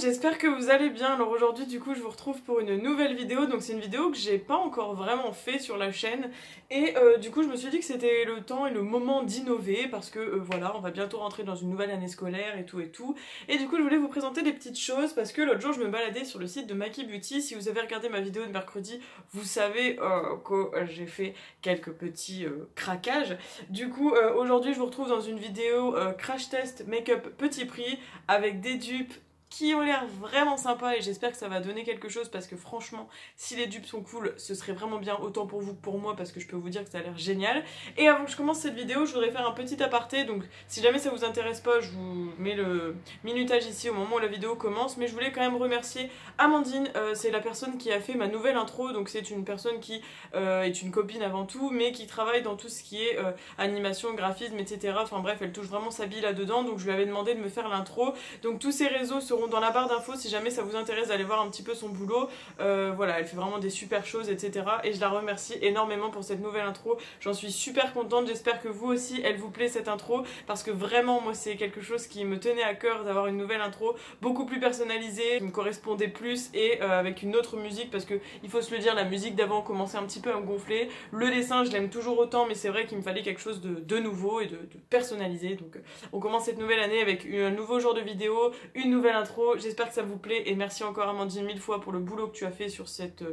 j'espère que vous allez bien. Alors aujourd'hui du coup je vous retrouve pour une nouvelle vidéo. Donc c'est une vidéo que j'ai pas encore vraiment fait sur la chaîne. Et du coup je me suis dit que c'était le temps et le moment d'innover. Parce que voilà, on va bientôt rentrer dans une nouvelle année scolaire et tout et tout. Et du coup je voulais vous présenter des petites choses. Parce que l'autre jour je me baladais sur le site de Maki Beauty. Si vous avez regardé ma vidéo de mercredi, vous savez que j'ai fait quelques petits craquages. Du coup aujourd'hui je vous retrouve dans une vidéo crash test make-up petit prix avec des dupes qui ont l'air vraiment sympas et j'espère que ça va donner quelque chose parce que franchement, si les dupes sont cool, ce serait vraiment bien autant pour vous que pour moi parce que je peux vous dire que ça a l'air génial. Et avant que je commence cette vidéo, je voudrais faire un petit aparté, donc si jamais ça vous intéresse pas, je vous mets le minutage ici au moment où la vidéo commence, mais je voulais quand même remercier Amandine, c'est la personne qui a fait ma nouvelle intro, donc c'est une personne qui est une copine avant tout, mais qui travaille dans tout ce qui est animation, graphisme, etc. Enfin bref, elle touche vraiment sa bille là-dedans, donc je lui avais demandé de me faire l'intro, donc tous ses réseaux seront dans la barre d'infos si jamais ça vous intéresse d'aller voir un petit peu son boulot. Voilà, elle fait vraiment des super choses, etc. Et je la remercie énormément pour cette nouvelle intro. J'en suis super contente, j'espère que vous aussi, elle vous plaît cette intro, parce que vraiment, moi, c'est quelque chose qui me tenait à cœur d'avoir une nouvelle intro, beaucoup plus personnalisée, qui me correspondait plus, et avec une autre musique, parce que, il faut se le dire, la musique d'avant commençait un petit peu à me gonfler. Le dessin, je l'aime toujours autant, mais c'est vrai qu'il me fallait quelque chose de nouveau et de personnalisé. Donc, on commence cette nouvelle année avec un nouveau genre de vidéo, une nouvelle intro. J'espère que ça vous plaît et merci encore Amandine 1000 fois pour le boulot que tu as fait sur cette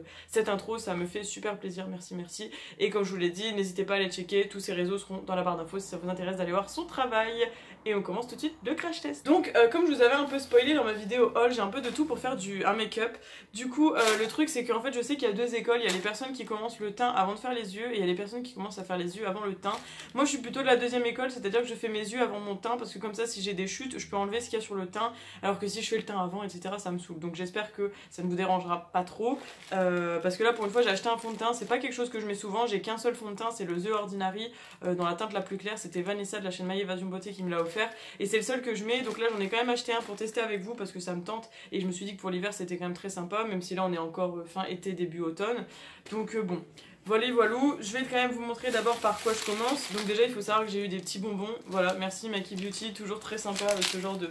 intro, ça me fait super plaisir, merci. Et comme je vous l'ai dit, n'hésitez pas à aller checker, tous ces réseaux seront dans la barre d'infos si ça vous intéresse d'aller voir son travail. Et on commence tout de suite le crash test. Donc comme je vous avais un peu spoilé dans ma vidéo haul, j'ai un peu de tout pour faire un make-up. Du coup le truc c'est qu'en fait je sais qu'il y a deux écoles, il y a les personnes qui commencent le teint avant de faire les yeux et il y a les personnes qui commencent à faire les yeux avant le teint. Moi je suis plutôt de la deuxième école, c'est-à-dire que je fais mes yeux avant mon teint parce que comme ça si j'ai des chutes je peux enlever ce qu'il y a sur le teint, alors que si je fais le teint avant etc ça me saoule. Donc j'espère que ça ne vous dérangera pas trop parce que là pour une fois j'ai acheté un fond de teint, c'est pas quelque chose que je mets souvent, j'ai qu'un seul fond de teint, c'est le The Ordinary dans la teinte la plus claire, c'était Vanessa de la chaîne My Évasion Beauté qui me l'a offert et c'est le seul que je mets, donc là j'en ai quand même acheté un pour tester avec vous parce que ça me tente et je me suis dit que pour l'hiver c'était quand même très sympa, même si là on est encore fin été début automne, donc bon. Voilà, je vais quand même vous montrer d'abord par quoi je commence. Donc déjà il faut savoir que j'ai eu des petits bonbons, voilà, merci Maki Beauty, toujours très sympa avec ce genre de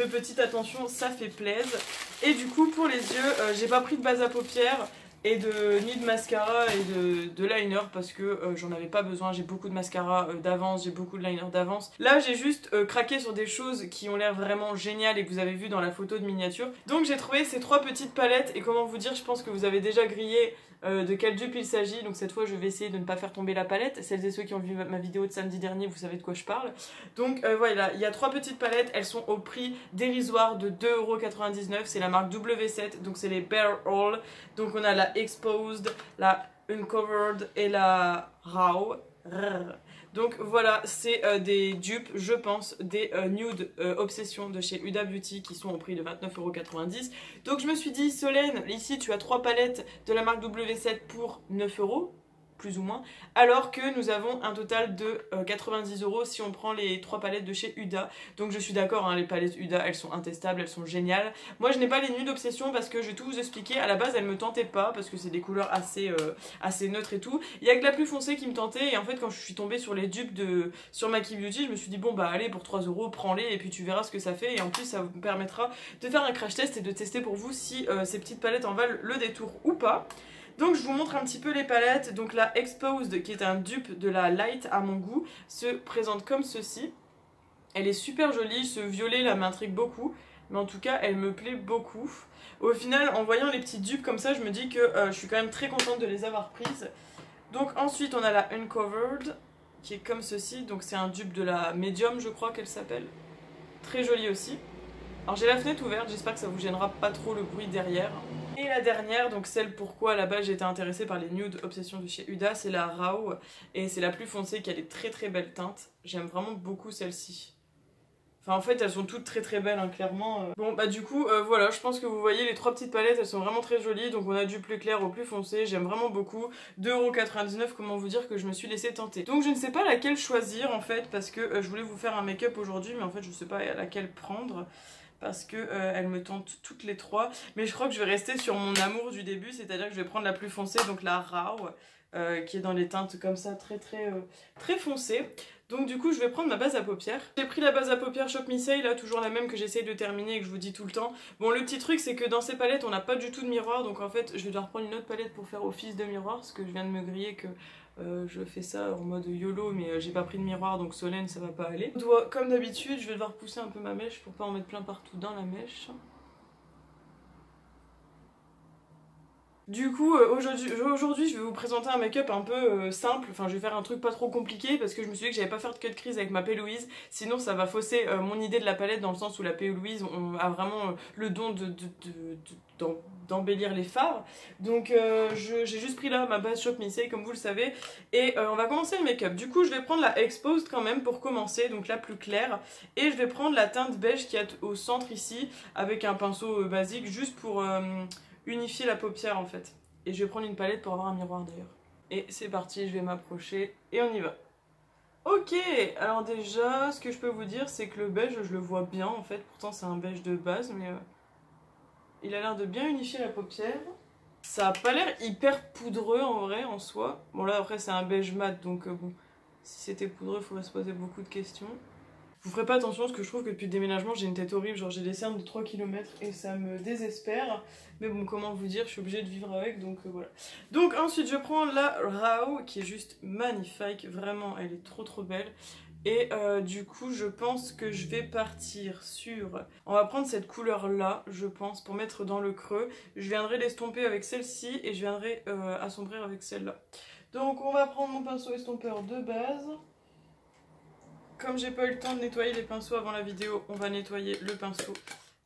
petite attention, ça fait plaisir. Et du coup pour les yeux, j'ai pas pris de base à paupières et ni de mascara et de liner parce que j'en avais pas besoin, j'ai beaucoup de mascara d'avance, j'ai beaucoup de liner d'avance. Là j'ai juste craqué sur des choses qui ont l'air vraiment géniales et que vous avez vu dans la photo de miniature. Donc j'ai trouvé ces trois petites palettes et comment vous dire, je pense que vous avez déjà grillé de quelle dupe il s'agit, donc cette fois je vais essayer de ne pas faire tomber la palette. Celles et ceux qui ont vu ma vidéo de samedi dernier, vous savez de quoi je parle. Donc voilà, il y a trois petites palettes, elles sont au prix dérisoire de 2,99€, c'est la marque W7, donc c'est les Bare All. Donc on a la Exposed, la Uncovered et la Raw. Donc voilà, c'est des dupes, je pense, des Nude Obsession de chez Huda Beauty qui sont au prix de 29,90€. Donc je me suis dit, Solène, ici tu as 3 palettes de la marque W7 pour 9€. Plus ou moins, alors que nous avons un total de 90€ si on prend les 3 palettes de chez Huda. Donc je suis d'accord, hein, les palettes Huda elles sont intestables, elles sont géniales. Moi je n'ai pas les Nude Obsession parce que je vais tout vous expliquer, à la base elles me tentaient pas parce que c'est des couleurs assez neutres et tout. Il y a que la plus foncée qui me tentait et en fait quand je suis tombée sur les dupes sur Maki Beauty, je me suis dit bon bah allez pour 3€, prends-les et puis tu verras ce que ça fait et en plus ça vous permettra de faire un crash test et de tester pour vous si ces petites palettes en valent le détour ou pas. Donc je vous montre un petit peu les palettes. Donc la Exposed, qui est un dupe de la Light à mon goût, se présente comme ceci. Elle est super jolie, ce violet là m'intrigue beaucoup, mais en tout cas elle me plaît beaucoup. Au final, en voyant les petites dupes comme ça, je me dis que je suis quand même très contente de les avoir prises. Donc ensuite on a la Uncovered, qui est comme ceci. Donc c'est un dupe de la Medium, je crois qu'elle s'appelle. Très jolie aussi. Alors j'ai la fenêtre ouverte, j'espère que ça vous gênera pas trop le bruit derrière. Et la dernière, donc celle pourquoi à la base j'ai été intéressée par les Nude Obsession de chez Huda, c'est la Raw. Et c'est la plus foncée qui a des très belles teintes. J'aime vraiment beaucoup celle-ci. Enfin en fait elles sont toutes très belles hein, clairement. Bon bah du coup voilà, je pense que vous voyez les 3 petites palettes, elles sont vraiment très jolies. Donc on a du plus clair au plus foncé, j'aime vraiment beaucoup. 2,99€, comment vous dire que je me suis laissée tenter. Donc je ne sais pas laquelle choisir en fait parce que je voulais vous faire un make-up aujourd'hui mais en fait je sais pas laquelle prendre. Parce que elles me tentent toutes les 3. Mais je crois que je vais rester sur mon amour du début, c'est-à-dire que je vais prendre la plus foncée, donc la Raw, qui est dans les teintes comme ça, très foncées. Donc du coup je vais prendre ma base à paupières. J'ai pris la base à paupières Shop Missey, là toujours la même que j'essaye de terminer et que je vous dis tout le temps. Bon le petit truc c'est que dans ces palettes on n'a pas du tout de miroir, donc en fait je vais devoir prendre une autre palette pour faire office de miroir, parce que je viens de me griller que je fais ça en mode YOLO, mais j'ai pas pris de miroir donc Solène ça va pas aller. Comme d'habitude je vais devoir pousser un peu ma mèche pour pas en mettre plein partout dans la mèche. Du coup, aujourd'hui, je vais vous présenter un make-up un peu simple. Enfin, je vais faire un truc pas trop compliqué parce que je me suis dit que j'allais pas faire de cut crease avec ma P. Louise. Sinon, ça va fausser mon idée de la palette dans le sens où la P. Louise a vraiment le don d'embellir les fards. Donc, j'ai juste pris là ma base Shop Missey, comme vous le savez. Et on va commencer le make-up. Du coup, je vais prendre la Exposed quand même pour commencer, donc la plus claire. Et je vais prendre la teinte beige qui est au centre ici, avec un pinceau basique, juste pour unifier la paupière en fait. Et je vais prendre une palette pour avoir un miroir d'ailleurs. Et c'est parti, je vais m'approcher et on y va. Ok, alors déjà, ce que je peux vous dire, c'est que le beige, je le vois bien en fait. Pourtant c'est un beige de base, mais il a l'air de bien unifier la paupière. Ça a pas l'air hyper poudreux en vrai, en soi. Bon là après c'est un beige mat, donc bon, si c'était poudreux, il faudrait se poser beaucoup de questions. Vous ferez pas attention parce que je trouve que depuis le déménagement j'ai une tête horrible, genre j'ai des cernes de 3 km et ça me désespère. Mais bon, comment vous dire, je suis obligée de vivre avec, donc voilà. Donc ensuite je prends la Rao qui est juste magnifique, vraiment elle est trop belle. Et du coup je pense que je vais partir sur... On va prendre cette couleur là, je pense, pour mettre dans le creux. Je viendrai l'estomper avec celle-ci et je viendrai assombrir avec celle-là. Donc on va prendre mon pinceau estompeur de base. Comme j'ai pas eu le temps de nettoyer les pinceaux avant la vidéo, on va nettoyer le pinceau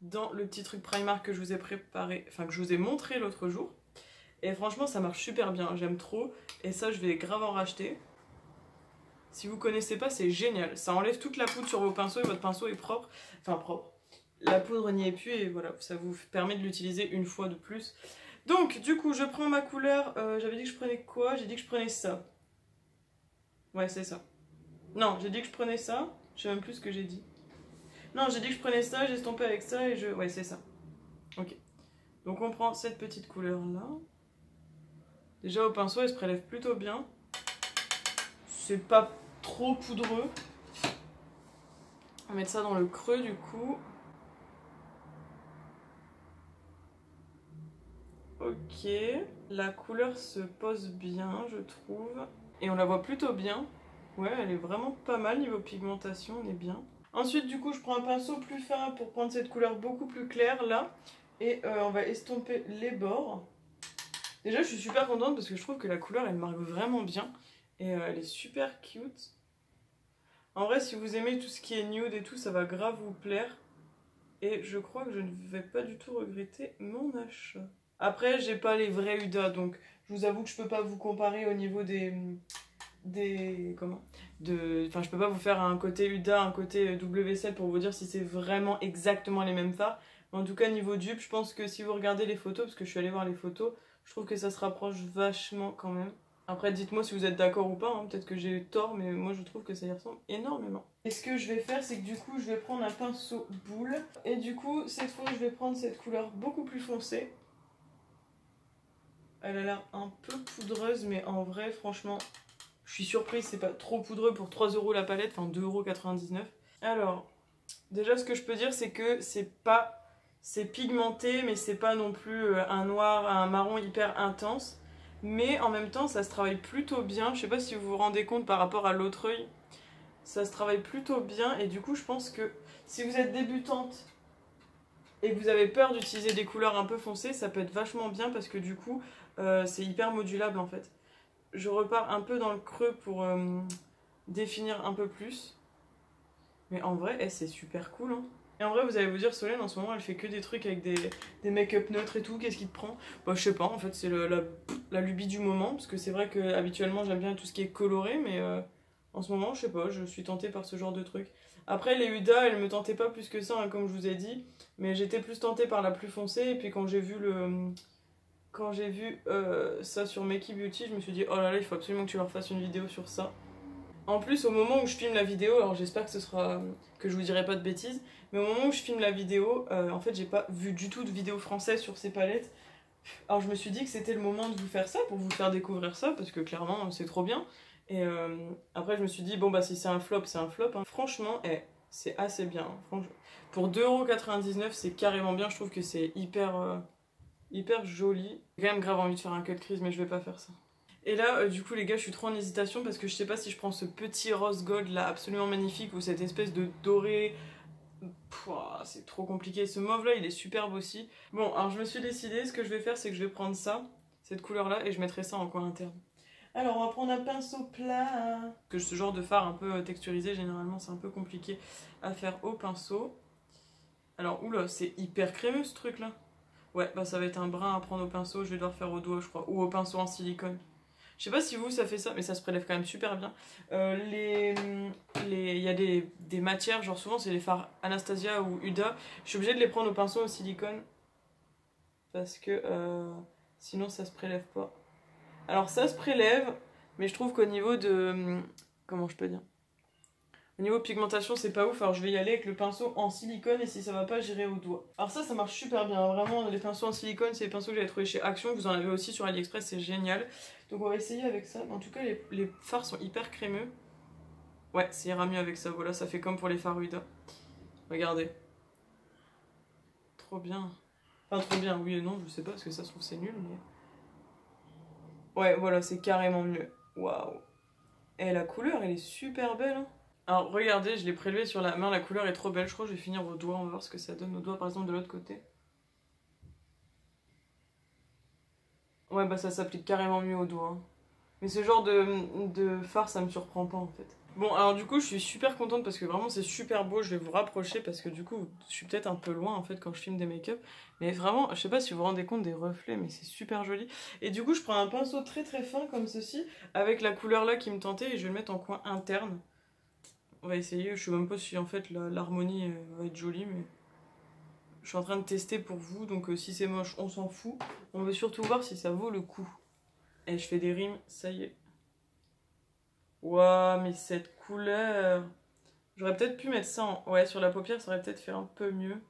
dans le petit truc Primark que je vous ai préparé, enfin que je vous ai montré l'autre jour. Et franchement ça marche super bien, j'aime trop. Et ça je vais grave en racheter. Si vous connaissez pas, c'est génial. Ça enlève toute la poudre sur vos pinceaux et votre pinceau est propre. Enfin propre. La poudre n'y est plus et voilà, ça vous permet de l'utiliser une fois de plus. Donc du coup je prends ma couleur, j'avais dit que je prenais quoi? J'ai dit que je prenais ça. Ouais c'est ça. Non, j'ai dit que je prenais ça, je sais même plus ce que j'ai dit. Non, j'ai dit que je prenais ça, j'ai estompé avec ça et je... Ouais, c'est ça. Ok. Donc on prend cette petite couleur-là. Déjà au pinceau, elle se prélève plutôt bien. C'est pas trop poudreux. On va mettre ça dans le creux du coup. Ok. La couleur se pose bien, je trouve. Et on la voit plutôt bien. Ouais, elle est vraiment pas mal niveau pigmentation, on est bien. Ensuite, du coup, je prends un pinceau plus fin pour prendre cette couleur beaucoup plus claire, là. Et on va estomper les bords. Déjà, je suis super contente parce que je trouve que la couleur, elle marque vraiment bien. Et elle est super cute. En vrai, si vous aimez tout ce qui est nude et tout, ça va grave vous plaire. Et je crois que je ne vais pas du tout regretter mon achat. Après, j'ai pas les vrais Huda, donc je vous avoue que je peux pas vous comparer au niveau enfin je peux pas vous faire un côté Huda, un côté W7 pour vous dire si c'est vraiment exactement les mêmes fards. Mais en tout cas niveau dupe, je pense que si vous regardez les photos, parce que je suis allée voir les photos, je trouve que ça se rapproche vachement quand même. Après dites-moi si vous êtes d'accord ou pas, hein. Peut-être que j'ai tort, mais moi je trouve que ça y ressemble énormément. Et ce que je vais faire, c'est que du coup je vais prendre un pinceau boule, et du coup cette fois je vais prendre cette couleur beaucoup plus foncée. Elle a l'air un peu poudreuse, mais en vrai franchement... Je suis surprise, c'est pas trop poudreux pour 3 € la palette, enfin 2,99 €. Alors, déjà ce que je peux dire c'est que c'est pigmenté, mais c'est pas non plus un noir, un marron hyper intense. Mais en même temps, ça se travaille plutôt bien. Je sais pas si vous vous rendez compte par rapport à l'autre œil. Ça se travaille plutôt bien et du coup je pense que si vous êtes débutante et que vous avez peur d'utiliser des couleurs un peu foncées, ça peut être vachement bien parce que du coup c'est hyper modulable en fait. Je repars un peu dans le creux pour définir un peu plus. Mais en vrai, c'est super cool. Hein. Et en vrai, vous allez vous dire, Solène, en ce moment, elle fait que des trucs avec des make-up neutres et tout. Qu'est-ce qui te prend? Bah, je sais pas, en fait, c'est la lubie du moment. Parce que c'est vrai que habituellement j'aime bien tout ce qui est coloré. Mais en ce moment, je sais pas, je suis tentée par ce genre de truc. Après, les Huda, elles me tentaient pas plus que ça, hein, comme je vous ai dit. Mais j'étais plus tentée par la plus foncée. Et puis quand j'ai vu ça sur Makey Beauty, je me suis dit oh là là, il faut absolument que tu leur fasses une vidéo sur ça. En plus, au moment où je filme la vidéo, alors j'espère que je vous dirai pas de bêtises, mais au moment où je filme la vidéo, en fait j'ai pas vu du tout de vidéo française sur ces palettes. Alors je me suis dit que c'était le moment de vous faire ça, pour vous faire découvrir ça, parce que clairement c'est trop bien. Et après je me suis dit bon bah si c'est un flop c'est un flop hein. Franchement c'est assez bien hein. Franchement, pour 2,99 € c'est carrément bien, je trouve que c'est hyper joli. J'ai quand même grave envie de faire un cut crease mais je vais pas faire ça. Et là du coup les gars je suis trop en hésitation parce que je sais pas si je prends ce petit rose gold là absolument magnifique ou cette espèce de doré. Pouah, c'est trop compliqué, ce mauve là il est superbe aussi. Bon alors je me suis décidée, ce que je vais faire c'est que je vais prendre ça, cette couleur là et je mettrai ça en coin interne. Alors on va prendre un pinceau plat. Que ce genre de fard un peu texturisé, généralement c'est un peu compliqué à faire au pinceau. Alors oula, c'est hyper crémeux ce truc là. Ouais, bah ça va être un brin à prendre au pinceau, je vais devoir faire au doigt je crois, ou au pinceau en silicone. Je sais pas si vous ça fait ça, mais ça se prélève quand même super bien. Il y a des matières, genre souvent c'est les fards Anastasia ou Huda. Je suis obligée de les prendre au pinceau au silicone. Parce que sinon ça se prélève pas. Alors ça se prélève, mais je trouve qu'au niveau de... Comment je peux dire? Au niveau pigmentation c'est pas ouf, alors je vais y aller avec le pinceau en silicone et si ça va pas j'irai au doigt. Alors ça marche super bien, vraiment les pinceaux en silicone c'est les pinceaux que j'avais trouvé chez Action, vous en avez aussi sur AliExpress, c'est génial. Donc on va essayer avec ça, en tout cas les fards sont hyper crémeux. Ouais, ça ira mieux avec ça, voilà, ça fait comme pour les fards Huda. Regardez. Trop bien. Enfin trop bien, oui et non, je sais pas parce que ça se trouve c'est nul mais... Ouais, voilà, c'est carrément mieux. Waouh. Et la couleur, elle est super belle. Hein. Alors, regardez, je l'ai prélevé sur la main. La couleur est trop belle. Je crois que je vais finir au doigt. On va voir ce que ça donne au doigt, par exemple, de l'autre côté. Ouais, bah ça s'applique carrément mieux au doigt. Hein. Mais ce genre de fard, ça me surprend pas, en fait. Bon, alors du coup, je suis super contente parce que vraiment, c'est super beau. Je vais vous rapprocher parce que du coup, je suis peut-être un peu loin, en fait, quand je filme des make-up. Mais vraiment, je sais pas si vous vous rendez compte des reflets, mais c'est super joli. Et du coup, je prends un pinceau très très fin, comme ceci, avec la couleur là qui me tentait, et je vais le mettre en coin interne. On va essayer, je sais même pas si, en fait, l'harmonie va être jolie, mais... Je suis en train de tester pour vous, donc si c'est moche, on s'en fout. On veut surtout voir si ça vaut le coup. Et je fais des rimes, ça y est. Waouh, mais cette couleur. J'aurais peut-être pu mettre ça en... Ouais, sur la paupière, ça aurait peut-être fait un peu mieux.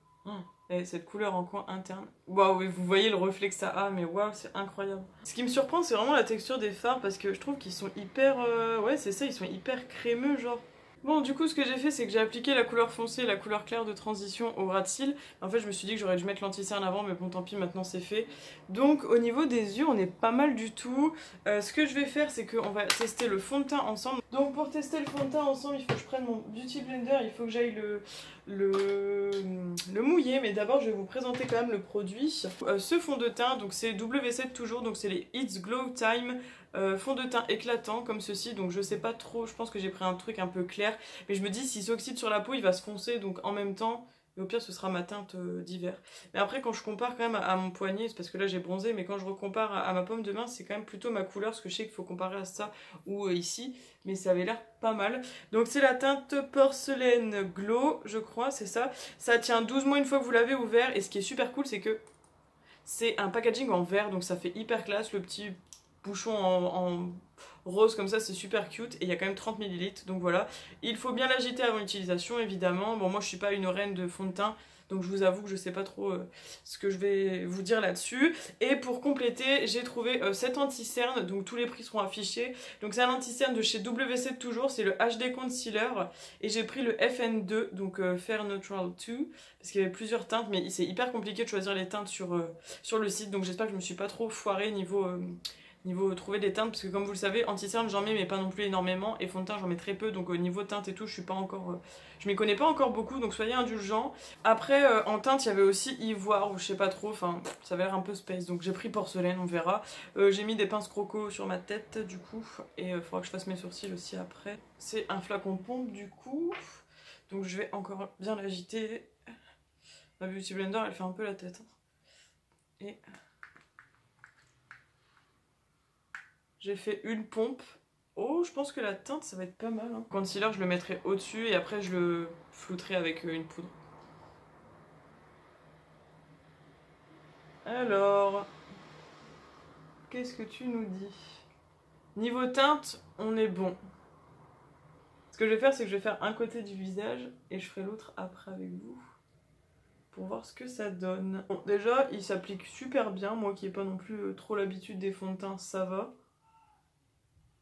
Et cette couleur en coin interne. Waouh, vous voyez le reflet que ça a, mais waouh, c'est incroyable. Ce qui me surprend, c'est vraiment la texture des fards, parce que je trouve qu'ils sont hyper... Ouais, c'est ça, ils sont hyper crémeux, genre. Bon, du coup, ce que j'ai fait, c'est que j'ai appliqué la couleur foncée et la couleur claire de transition au ras de cils. En fait, je me suis dit que j'aurais dû mettre l'anti-cerne avant, mais bon, tant pis, maintenant c'est fait. Donc, au niveau des yeux, on est pas mal du tout. Ce que je vais faire, c'est qu'on va tester le fond de teint ensemble. Donc, pour tester le fond de teint ensemble, il faut que je prenne mon Beauty Blender, il faut que j'aille le mouiller, mais d'abord, je vais vous présenter quand même le produit. Ce fond de teint, donc c'est W7 toujours, donc c'est les It's Glow Time. Fond de teint éclatant comme ceci, donc je sais pas trop, je pense que j'ai pris un truc un peu clair, mais je me dis s'il s'oxyde sur la peau il va se foncer, donc en même temps, et au pire ce sera ma teinte d'hiver. Mais après quand je compare quand même à mon poignet, c'est parce que là j'ai bronzé, mais quand je recompare à ma paume de main c'est quand même plutôt ma couleur, parce que je sais qu'il faut comparer à ça ou ici, mais ça avait l'air pas mal. Donc c'est la teinte Porcelaine Glow, je crois, c'est ça. Ça tient 12 mois une fois que vous l'avez ouvert, et ce qui est super cool c'est que c'est un packaging en verre, donc ça fait hyper classe, le petit bouchon en rose comme ça, c'est super cute, et il y a quand même 30 ml, donc voilà. Il faut bien l'agiter avant l'utilisation, évidemment. Bon, moi je suis pas une reine de fond de teint, donc je vous avoue que je sais pas trop ce que je vais vous dire là-dessus. Et pour compléter, j'ai trouvé cet anti-cerne, donc tous les prix seront affichés. Donc c'est un anti-cerne de chez W7 toujours, c'est le HD Concealer, et j'ai pris le FN2, donc Fair Neutral 2, parce qu'il y avait plusieurs teintes, mais c'est hyper compliqué de choisir les teintes sur le site, donc j'espère que je me suis pas trop foirée niveau trouver des teintes, parce que comme vous le savez, anti-cerne j'en mets mais pas non plus énormément, et fond de teint j'en mets très peu, donc au niveau teinte et tout je suis pas encore... je m'y connais pas encore beaucoup, donc soyez indulgents. Après en teinte il y avait aussi ivoire ou je sais pas trop, enfin ça avait l'air un peu space, donc j'ai pris porcelaine, on verra. J'ai mis des pinces croco sur ma tête du coup, et il faudra que je fasse mes sourcils aussi après. C'est un flacon pompe du coup, donc je vais encore bien l'agiter. Ma Beauty Blender elle fait un peu la tête. Et... j'ai fait une pompe. Oh, je pense que la teinte, ça va être pas mal. Hein. Le concealer, je le mettrai au-dessus et après, je le flouterai avec une poudre. Alors, qu'est-ce que tu nous dis? Niveau teinte, on est bon. Ce que je vais faire, c'est que je vais faire un côté du visage et je ferai l'autre après avec vous. Pour voir ce que ça donne. Bon, déjà, il s'applique super bien. Moi qui n'ai pas non plus trop l'habitude des fonds de teint, ça va.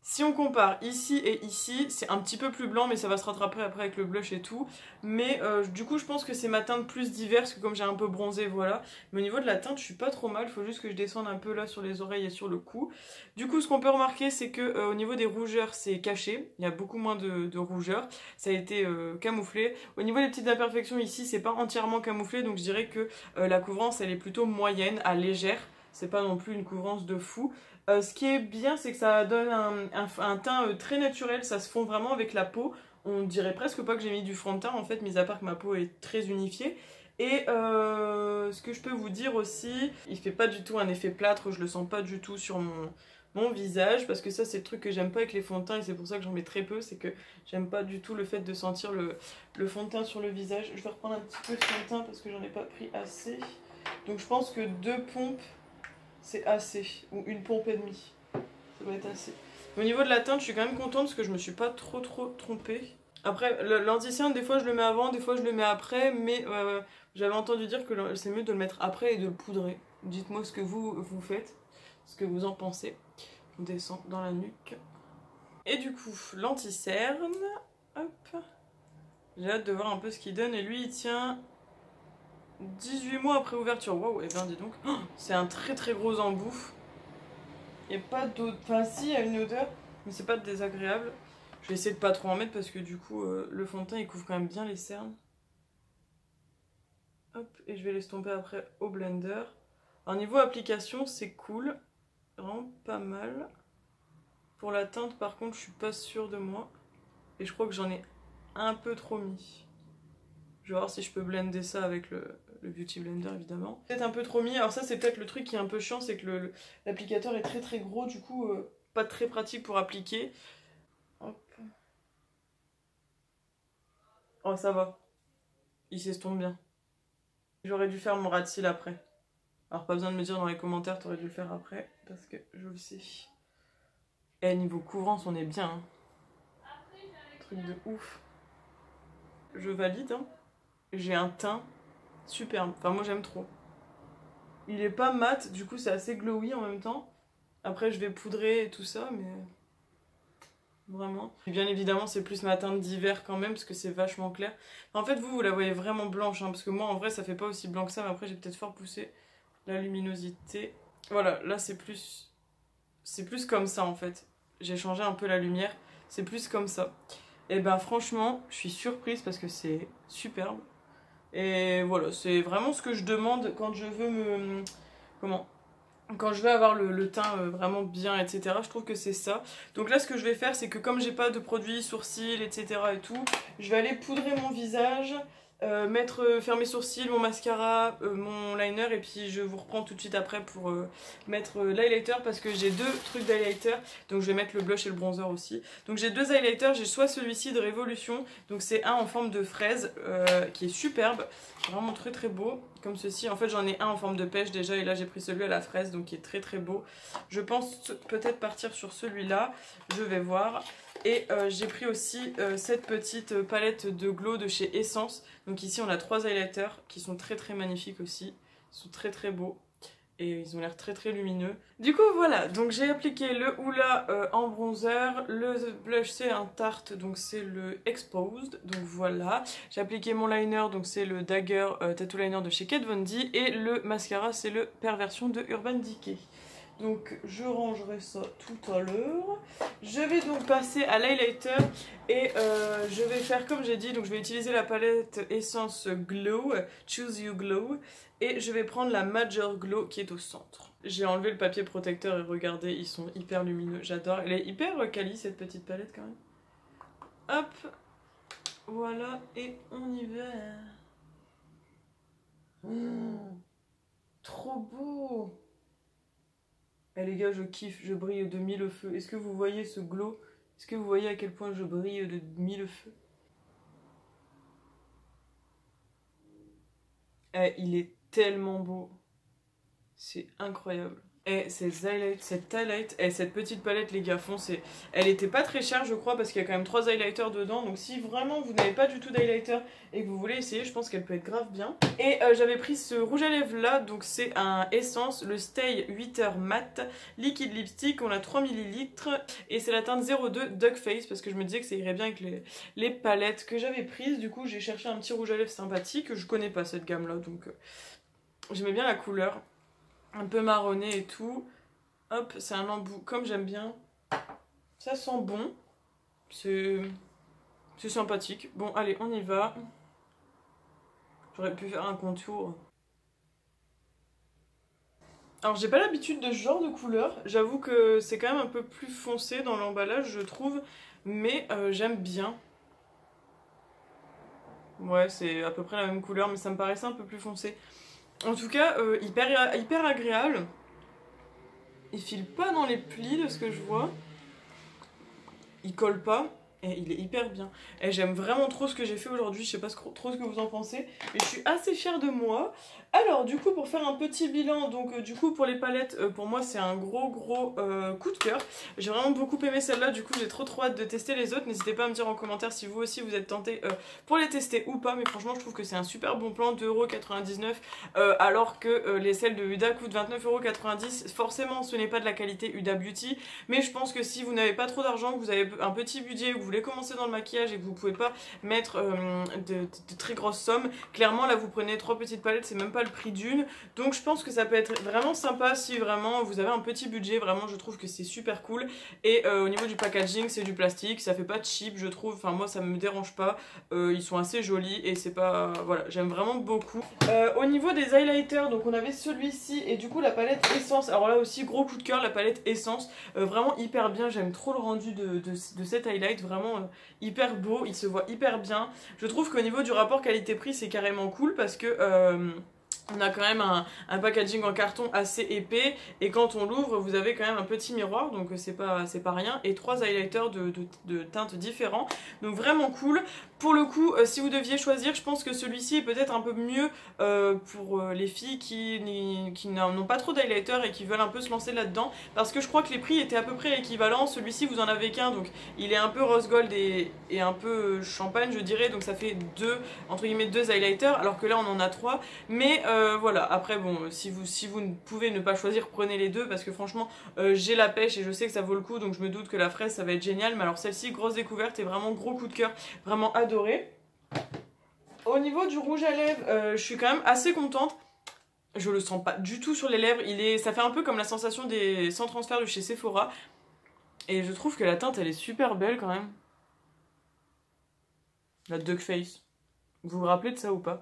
Si on compare ici et ici, c'est un petit peu plus blanc, mais ça va se rattraper après avec le blush et tout. Mais du coup, je pense que c'est ma teinte plus diverse, que comme j'ai un peu bronzé, voilà. Mais au niveau de la teinte, je suis pas trop mal, il faut juste que je descende un peu là sur les oreilles et sur le cou. Du coup, ce qu'on peut remarquer, c'est que au niveau des rougeurs, c'est caché. Il y a beaucoup moins de rougeurs. Ça a été camouflé. Au niveau des petites imperfections ici, c'est pas entièrement camouflé, donc je dirais que la couvrance, elle est plutôt moyenne à légère. C'est pas non plus une couvrance de fou. Ce qui est bien, c'est que ça donne un teint très naturel, ça se fond vraiment avec la peau. On dirait presque pas que j'ai mis du fond de teint en fait, mis à part que ma peau est très unifiée. Et ce que je peux vous dire aussi, il fait pas du tout un effet plâtre, je le sens pas du tout sur mon visage, parce que ça c'est le truc que j'aime pas avec les fonds de teint et c'est pour ça que j'en mets très peu, c'est que j'aime pas du tout le fait de sentir le fond de teint sur le visage. Je vais reprendre un petit peu de fond de teint parce que j'en ai pas pris assez. Donc je pense que 2 pompes c'est assez, ou 1 pompe et demie, ça doit être assez. Au niveau de la teinte, je suis quand même contente parce que je me suis pas trop trompée. Après, l'anti-cerne, des fois je le mets avant, des fois je le mets après, mais j'avais entendu dire que c'est mieux de le mettre après et de le poudrer. Dites-moi ce que vous faites, ce que vous en pensez. On descend dans la nuque. Et du coup, l'anti-cerne, hop. J'ai hâte de voir un peu ce qu'il donne, et lui il tient 18 mois après ouverture. Waouh, et bien dis donc, oh, c'est un très très gros embout. Il n'y a pas d'odeur. Enfin, si, il y a une odeur, mais c'est pas désagréable. Je vais essayer de pas trop en mettre parce que du coup, le fond de teint il couvre quand même bien les cernes. Hop, et je vais l'estomper après au blender. Alors, niveau application, c'est cool. Vraiment pas mal. Pour la teinte, par contre, je suis pas sûre de moi. Et je crois que j'en ai un peu trop mis. Je vais voir si je peux blender ça avec le Beauty Blender, évidemment. Peut-être un peu trop mis. Alors ça, c'est peut-être le truc qui est un peu chiant, c'est que l'applicateur est très très gros, du coup, pas très pratique pour appliquer. Hop. Oh, ça va. Il s'estompe bien. J'aurais dû faire mon ras de cils après. Alors pas besoin de me dire dans les commentaires, t'aurais dû le faire après, parce que je le sais. Et niveau couvrance, on est bien. Hein. Truc de ouf. Je valide, hein. J'ai un teint superbe. Enfin, moi j'aime trop. Il est pas mat, du coup c'est assez glowy en même temps. Après je vais poudrer et tout ça, mais... Vraiment. Et bien évidemment c'est plus ma teinte d'hiver quand même, parce que c'est vachement clair. En fait vous la voyez vraiment blanche, hein, parce que moi en vrai ça fait pas aussi blanc que ça, mais après j'ai peut-être fort poussé la luminosité. Voilà, là c'est plus comme ça en fait. J'ai changé un peu la lumière, c'est plus comme ça. Et ben franchement, je suis surprise parce que c'est superbe. Et voilà, c'est vraiment ce que je demande quand je veux me... Comment? Quand je veux avoir le teint vraiment bien, etc. Je trouve que c'est ça. Donc là, ce que je vais faire, c'est que comme j'ai pas de produits sourcils, etc. et tout, je vais aller poudrer mon visage, faire mes sourcils, mon mascara, mon liner, et puis je vous reprends tout de suite après pour mettre l'highlighter, parce que j'ai 2 trucs d'highlighter, donc je vais mettre le blush et le bronzer aussi. Donc j'ai 2 highlighters, j'ai soit celui-ci de Révolution, donc c'est un en forme de fraise, qui est superbe, vraiment très très beau, comme ceci. En fait j'en ai un en forme de pêche déjà, et là j'ai pris celui à la fraise, donc qui est très très beau. Je pense peut-être partir sur celui-là, je vais voir. Et j'ai pris aussi cette petite palette de glow de chez Essence. Donc ici on a 3 highlighters qui sont très très magnifiques aussi. Ils sont très très beaux. Et ils ont l'air très très lumineux. Du coup voilà, donc j'ai appliqué le Hoola en bronzer. Le blush c'est un Tarte, donc c'est le Exposed. Donc voilà. J'ai appliqué mon liner, donc c'est le Dagger Tattoo Liner de chez Kat Von D. Et le mascara c'est le Perversion de Urban Decay. Donc je rangerai ça tout à l'heure. Je vais donc passer à l'highlighter et je vais faire comme j'ai dit. Donc je vais utiliser la palette Essence Glow, Choose You Glow, et je vais prendre la Major Glow qui est au centre. J'ai enlevé le papier protecteur et regardez, ils sont hyper lumineux, j'adore. Elle est hyper quali cette petite palette quand même. Hop, voilà, et on y va. Trop beau! Eh les gars, je kiffe, je brille de mille feux. Est-ce que vous voyez ce glow? Est-ce que vous voyez à quel point je brille de mille feux? Eh, il est tellement beau. C'est incroyable. Et cette highlight, et cette petite palette les gars, foncez. Elle était pas très chère je crois parce qu'il y a quand même 3 highlighters dedans. Donc si vraiment vous n'avez pas du tout d'highlighter et que vous voulez essayer, je pense qu'elle peut être grave bien. Et j'avais pris ce rouge à lèvres là, donc c'est un Essence, le Stay 8h Matte Liquid Lipstick, on a 3 ml. Et c'est la teinte 02 Duck Face parce que je me disais que ça irait bien avec les palettes que j'avais prises. Du coup j'ai cherché un petit rouge à lèvres sympathique, je connais pas cette gamme là donc j'aimais bien la couleur. Un peu marronné et tout. Hop, c'est un embout comme j'aime bien. Ça sent bon. C'est sympathique. Bon, allez, on y va. J'aurais pu faire un contour. Alors, j'ai pas l'habitude de ce genre de couleur. J'avoue que c'est quand même un peu plus foncé dans l'emballage, je trouve. Mais j'aime bien. Ouais, c'est à peu près la même couleur, mais ça me paraissait un peu plus foncé. En tout cas, hyper agréable. Il file pas dans les plis de ce que je vois. Il colle pas. Et il est hyper bien. Et j'aime vraiment trop ce que j'ai fait aujourd'hui. Je sais pas trop ce que vous en pensez. Mais je suis assez fière de moi. Alors du coup pour faire un petit bilan, donc du coup pour les palettes, pour moi c'est un gros coup de cœur. J'ai vraiment beaucoup aimé celle-là, du coup j'ai trop hâte de tester les autres. N'hésitez pas à me dire en commentaire si vous aussi vous êtes tentés pour les tester ou pas. Mais franchement je trouve que c'est un super bon plan, 2,99 € alors que les celles de Huda coûtent 29,90 €. Forcément ce n'est pas de la qualité Huda Beauty. Mais je pense que si vous n'avez pas trop d'argent, que vous avez un petit budget, que vous voulez commencer dans le maquillage et que vous pouvez pas mettre de très grosses sommes, clairement là vous prenez 3 petites palettes, c'est même pas le prix d'une. Donc je pense que ça peut être vraiment sympa si vraiment vous avez un petit budget. Vraiment je trouve que c'est super cool. Et au niveau du packaging c'est du plastique, ça fait pas cheap je trouve. Enfin moi ça me dérange pas. Ils sont assez jolis et c'est pas... Voilà, j'aime vraiment beaucoup. Au niveau des highlighters, donc on avait celui-ci et du coup la palette Essence. Alors là aussi gros coup de cœur, la palette Essence. Vraiment hyper bien, j'aime trop le rendu de cet highlight. Vraiment hyper beau, il se voit hyper bien. Je trouve qu'au niveau du rapport qualité-prix c'est carrément cool parce que... on a quand même un packaging en carton assez épais et quand on l'ouvre vous avez quand même un petit miroir, donc c'est pas rien, et 3 highlighters de teintes différents, donc vraiment cool. Pour le coup si vous deviez choisir, je pense que celui-ci est peut-être un peu mieux pour les filles qui n'ont pas trop d'highlighter et qui veulent un peu se lancer là-dedans, parce que je crois que les prix étaient à peu près équivalents. Celui-ci vous en avez qu'un, donc il est un peu rose gold et un peu champagne je dirais, donc ça fait entre guillemets deux highlighters, alors que là on en a 3. Mais voilà, après bon, si vous ne pouvez ne pas choisir, prenez les deux parce que franchement j'ai la pêche et je sais que ça vaut le coup, donc je me doute que la fraise ça va être génial. Mais alors celle-ci, grosse découverte et vraiment gros coup de cœur, vraiment adoré. Au niveau du rouge à lèvres, je suis quand même assez contente. Je le sens pas du tout sur les lèvres, ça fait un peu comme la sensation des sans transfert de chez Sephora. Et je trouve que la teinte elle est super belle quand même. La Duck Face. Vous vous rappelez de ça ou pas?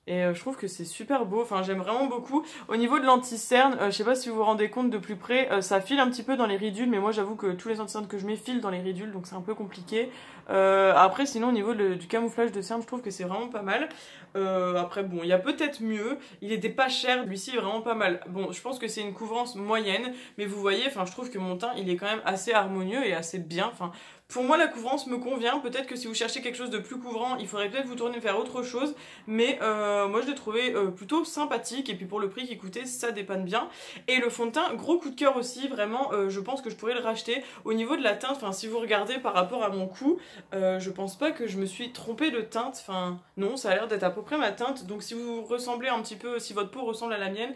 Et je trouve que c'est super beau, enfin j'aime vraiment beaucoup. Au niveau de l'anti-cerne, je sais pas si vous vous rendez compte de plus près, ça file un petit peu dans les ridules, mais moi j'avoue que tous les anti-cernes que je mets filent dans les ridules, donc c'est un peu compliqué. Après sinon au niveau du camouflage de cerne, je trouve que c'est vraiment pas mal. Après bon, il y a peut-être mieux, il était pas cher, celui-ci est vraiment pas mal. Bon, je pense que c'est une couvrance moyenne, mais vous voyez, enfin je trouve que mon teint il est quand même assez harmonieux et assez bien, enfin... Pour moi la couvrance me convient, peut-être que si vous cherchez quelque chose de plus couvrant, il faudrait peut-être vous tourner vers autre chose, mais moi je l'ai trouvé plutôt sympathique, et puis pour le prix qu'il coûtait, ça dépanne bien. Et le fond de teint, gros coup de cœur aussi, vraiment je pense que je pourrais le racheter. Au niveau de la teinte, enfin si vous regardez par rapport à mon cou, je pense pas que je me suis trompée de teinte, enfin non, ça a l'air d'être à peu près ma teinte, donc si vous ressemblez un petit peu, si votre peau ressemble à la mienne,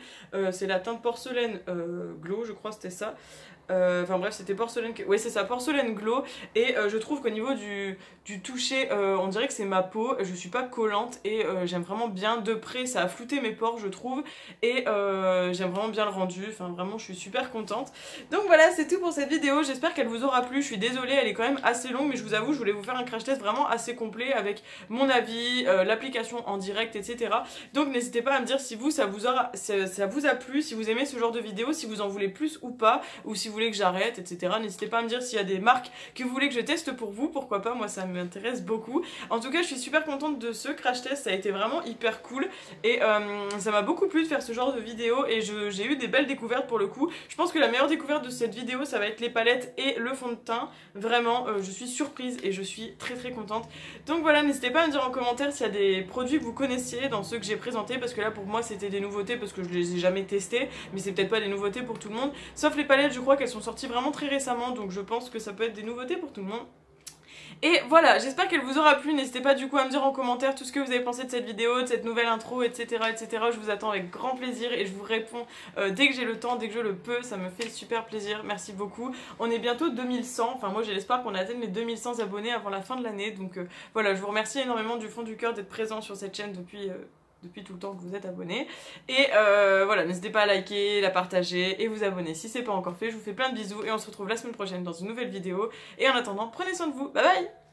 c'est la teinte porcelaine glow, je crois c'était ça. Enfin bref, c'était porcelaine, oui c'est ça, porcelaine glow. Et je trouve qu'au niveau du toucher, on dirait que c'est ma peau, je suis pas collante et j'aime vraiment bien. De près ça a flouté mes pores je trouve, et j'aime vraiment bien le rendu, enfin vraiment je suis super contente. Donc voilà, c'est tout pour cette vidéo, j'espère qu'elle vous aura plu. Je suis désolée, elle est quand même assez longue, mais je vous avoue je voulais vous faire un crash test vraiment assez complet avec mon avis, l'application en direct, etc. Donc n'hésitez pas à me dire si ça vous a plu, si vous aimez ce genre de vidéo, si vous en voulez plus ou pas, ou si vous voulez que j'arrête, etc. N'hésitez pas à me dire s'il y a des marques que vous voulez que je teste pour vous, pourquoi pas, moi ça m'intéresse beaucoup. En tout cas, je suis super contente de ce crash test, ça a été vraiment hyper cool et ça m'a beaucoup plu de faire ce genre de vidéo et j'ai eu des belles découvertes pour le coup. Je pense que la meilleure découverte de cette vidéo, ça va être les palettes et le fond de teint. Vraiment, je suis surprise et je suis très contente. Donc voilà, n'hésitez pas à me dire en commentaire s'il y a des produits que vous connaissiez dans ceux que j'ai présentés, parce que là pour moi c'était des nouveautés parce que je les ai jamais testés, mais c'est peut-être pas des nouveautés pour tout le monde. Sauf les palettes, je crois qu'elles sont sorties vraiment très récemment, donc je pense que ça peut être des nouveautés pour tout le monde. Et voilà, j'espère qu'elle vous aura plu, n'hésitez pas du coup à me dire en commentaire tout ce que vous avez pensé de cette vidéo, de cette nouvelle intro, etc. Je vous attends avec grand plaisir et je vous réponds dès que j'ai le temps, dès que je le peux, ça me fait super plaisir, merci beaucoup. On est bientôt 2100, enfin moi j'ai l'espoir qu'on atteigne les 2100 abonnés avant la fin de l'année, donc voilà, je vous remercie énormément du fond du cœur d'être présent sur cette chaîne depuis tout le temps que vous êtes abonnés. Et voilà, n'hésitez pas à liker, la partager et vous abonner si c'est pas encore fait. Je vous fais plein de bisous et on se retrouve la semaine prochaine dans une nouvelle vidéo. Et en attendant, prenez soin de vous. Bye bye!